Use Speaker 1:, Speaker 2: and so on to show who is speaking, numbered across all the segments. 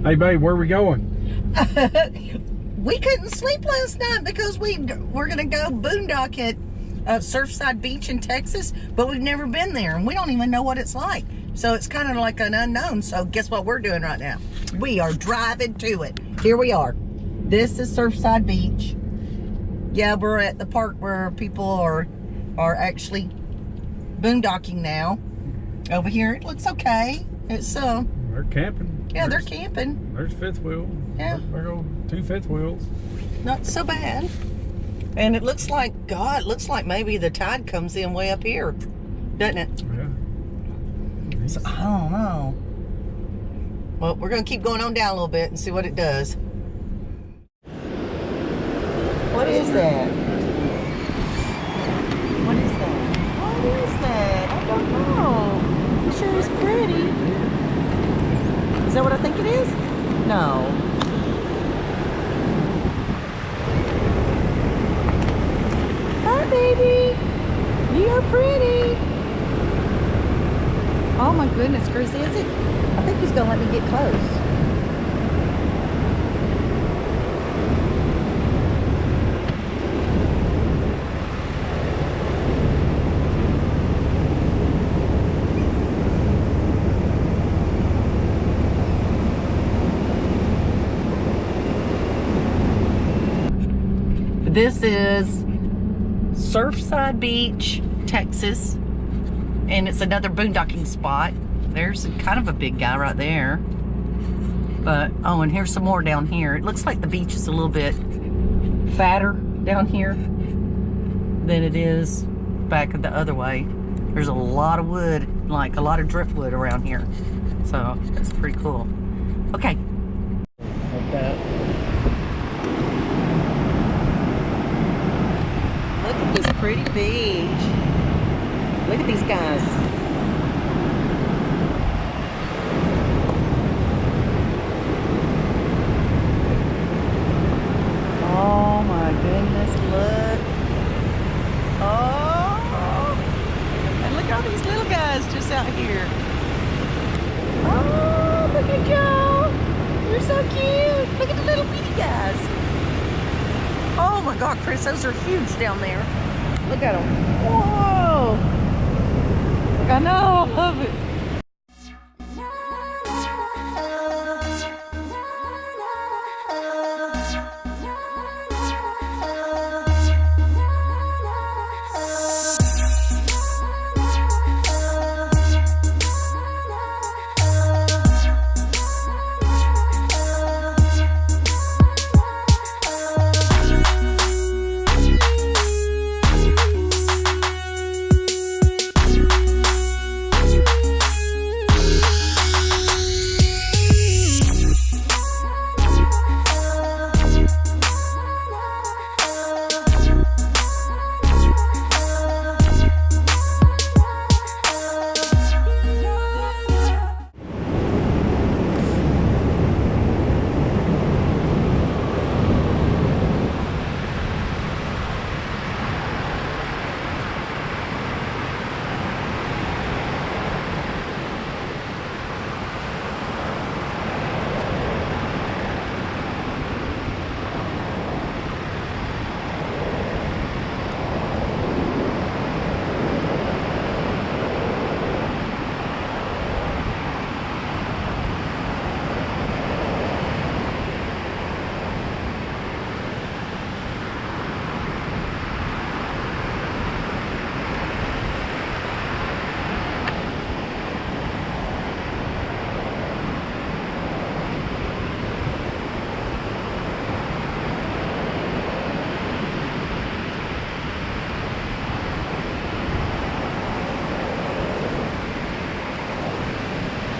Speaker 1: Hey, babe, where are we going?
Speaker 2: We couldn't sleep last night because we're going to go boondock at Surfside Beach in Texas, but we've never been there, and we don't even know what it's like. So it's kind of like an unknown. So guess what we're doing right now? We are driving to it. Here we are. This is Surfside Beach. Yeah, we're at the park where people are actually boondocking now. Over here, it looks okay. It's
Speaker 1: They're camping.
Speaker 2: yeah, they're camping.
Speaker 1: There's fifth wheel.
Speaker 2: Yeah.
Speaker 1: There go 2 fifth wheels.
Speaker 2: Not so bad. And it looks like, God, it looks like maybe the tide comes in way up here, doesn't it?
Speaker 1: Yeah.
Speaker 2: So, I don't know. Well, we're going to keep going on down a little bit and see what it does. What is that? What is that? What is that? I don't know. It sure is pretty. Is that what I think it is? No. Hi, baby. You are pretty. Oh my goodness, Chris, is it? I think he's gonna let me get close. This is Surfside Beach, Texas, and it's another boondocking spot. There's kind of a big guy right there. But, oh, and here's some more down here. It looks like the beach is a little bit fatter down here than it is back the other way. There's a lot of wood, like a lot of driftwood around here. So, that's pretty cool. Okay. Like that. Look at this pretty beach. Look at these guys. Oh my goodness, look. Oh, and look at all these little guys just out here. Oh, look at y'all. You're so cute. Look at the little bitty guys. Oh my God, Chris, those are huge down there. Look at them. Whoa. I know, I love it.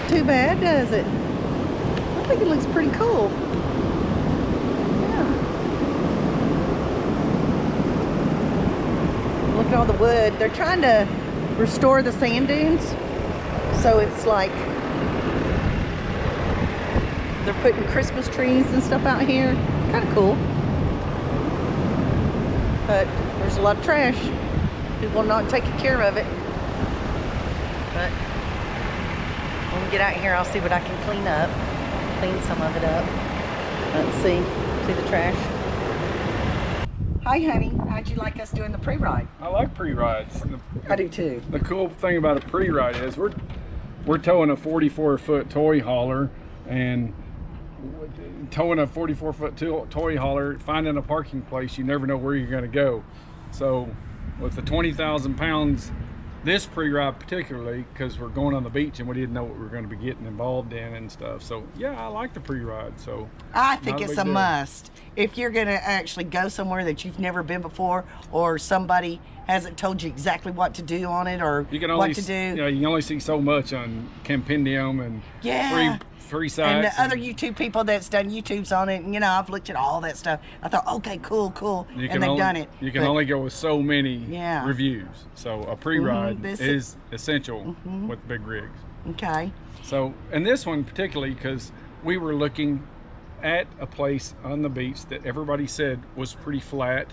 Speaker 2: Too bad, does it? I think it looks pretty cool. Yeah. Look at all the wood. They're trying to restore the sand dunes. So it's like they're putting Christmas trees and stuff out here. Kind of cool. But there's a lot of trash. People not taking care of it. But when we get out here, I'll see what I can clean up. cleaned some of it up. Let's see the trash. Hi, honey. How'd you like us doing the pre-ride?
Speaker 1: I like pre-rides.
Speaker 2: I do too.
Speaker 1: The cool thing about a pre-ride is we're towing a 44-foot toy hauler, and towing a 44-foot toy hauler, finding a parking place, you never know where you're going to go. So with the 20,000 pounds, this pre-ride particularly, because we're going on the beach and we didn't know what we were going to be getting involved in and stuff. So yeah, I like the pre-ride. So
Speaker 2: I think it's a must. If you're going to actually go somewhere that you've never been before, or somebody hasn't told you exactly what to do on it, or what to do.
Speaker 1: You know, you can only see so much on Compendium and free sites.
Speaker 2: And the other YouTube people that's done YouTubes on it, and you know, I've looked at all that stuff. I thought, okay, cool, and they've done it.
Speaker 1: You can only go with so many reviews. So a pre-ride is essential with big rigs.
Speaker 2: Okay.
Speaker 1: So, and this one particularly, because we were looking at a place on the beach that everybody said was pretty flat.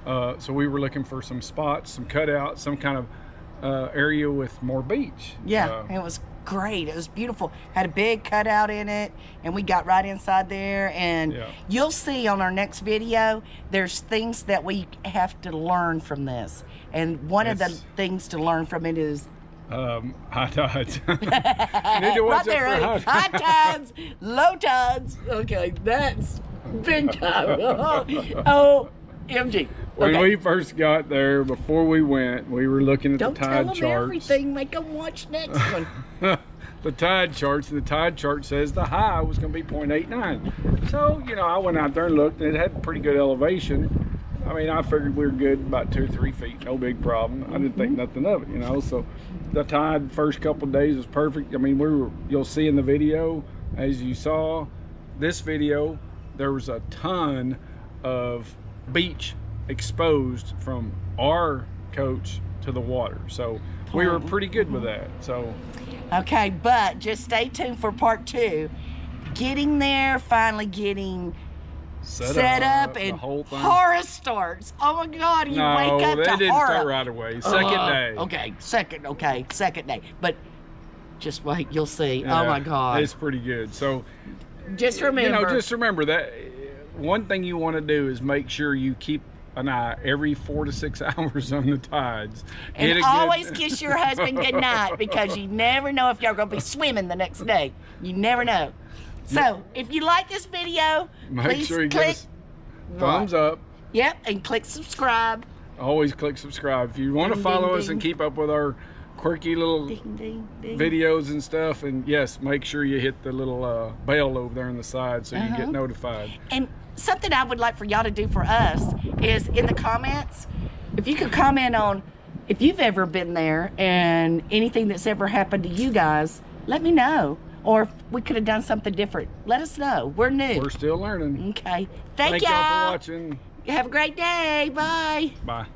Speaker 1: So we were looking for some spots, some cutouts, some kind of area with more beach.
Speaker 2: Yeah, it was great. It was beautiful. Had a big cutout in it, and we got right inside there. And you'll see on our next video, there's things that we have to learn from this. And one of the things to learn from it is high tides. You need to watch out for high tides, low tides. Okay, that's big time. OMG.
Speaker 1: When we first got there, before we went, we were looking at the tide charts.
Speaker 2: Don't tell them everything. Make them watch next one.
Speaker 1: The tide charts. The tide chart says the high was going to be 0.89. So, you know, I went out there and looked, and it had pretty good elevation. I mean, I figured we were good about 2 or 3 feet, no big problem. I didn't think nothing of it, you know. So the tide first couple of days was perfect. I mean, you'll see in the video, as you saw this video, there was a ton of beach exposed from our coach to the water, so we were pretty good with that. So
Speaker 2: okay, but just stay tuned for part 2. Getting there, finally getting set up, and horror starts. Oh my God, you wake up to horror. No, that didn't
Speaker 1: start right away. Second day.
Speaker 2: Okay, second day. But just wait, you'll see. Yeah, oh my God,
Speaker 1: it's pretty good. So
Speaker 2: just remember,
Speaker 1: you know, just remember that one thing you want to do is make sure you keep an eye every 4 to 6 hours on the tides.
Speaker 2: And always kiss your husband goodnight, because you never know if y'all going to be swimming the next day. You never know. So if you like this video,
Speaker 1: make sure you click thumbs up.
Speaker 2: Yep, and click subscribe.
Speaker 1: Always click subscribe. If you want to follow us and keep up with our quirky little videos and stuff, and yes, make sure you hit the little bell over there on the side so you get notified. And
Speaker 2: something I would like for y'all to do for us is in the comments, if you could comment on if you've ever been there and anything that's ever happened to you guys, let me know. Or if we could have done something different, let us know. We're new.
Speaker 1: We're still learning.
Speaker 2: Okay. Thank y'all
Speaker 1: for watching.
Speaker 2: Have a great day. Bye.
Speaker 1: Bye.